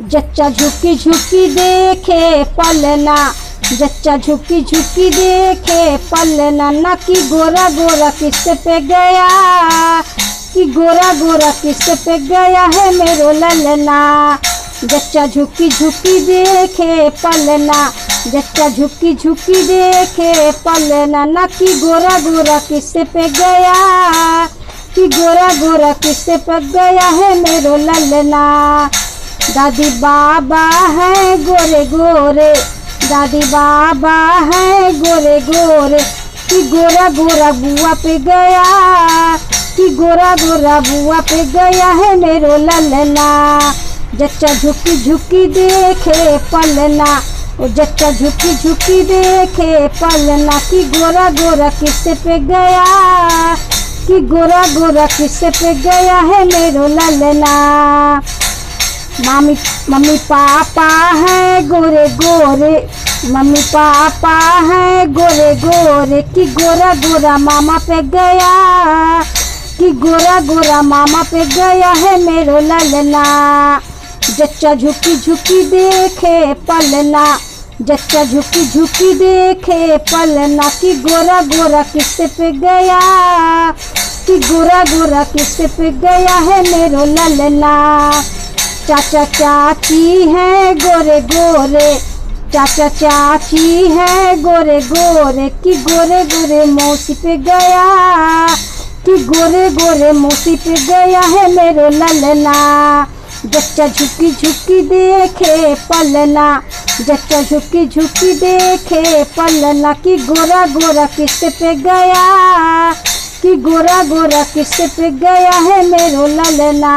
जच्चा झुकी झुकी देखे पलना, जच्चा झुकी झुकी देखे पलना, ना कि गोरा गोरा किस पे गया, कि गोरा गोरा किस पे गया है मेरो ललना। जच्चा झुकी झुकी देखे पलना, जच्चा झुकी झुकी देखे पलना, ना कि गोरा गोरा किस पे गया, कि गोरा गोरा किस पे गया है मेरो ललना। दादी बाबा है गोरे गोरे, दादी बाबा है गोरे गोरे, कि गोरा गोरा बुआ पे गया, कि गोरा गोरा बुआ पे गया है मेरो ललना। जच्चा झुकी झुकी देखे पलना, ओ जच्चा झुकी झुकी देखे पलना, कि गोरा गोरा किस पे गया, कि गोरा गोरा किस पे गया है मेरो ललना। मम्मी पापा है गोरे गोरे, मम्मी पापा है गोरे गोरे, कि गोरा गोरा मामा पे गया, कि गोरा गोरा मामा पे गया है मेरो ललना। जच्चा झुकी झुकी देखे पलना, जच्चा झुकी झुकी देखे पलना, कि गोरा गोरा किस पे गया, कि गोरा गोरा किस पे गया है मेरो ललना। चाचा चाची है गोरे गोरे, चाचा चाची है गोरे गोरे, कि गोरे गोरे मौसी पे गया, कि गोरे गोरे मौसी पे गया है मेरो ललना। जच्चा झुकी झुकी देखे पलना, जच्चा झुकी झुकी देखे पलना, कि गोरा गोरा किस पे गया, कि गोरा गोरा किस पे गया है मेरो ललना।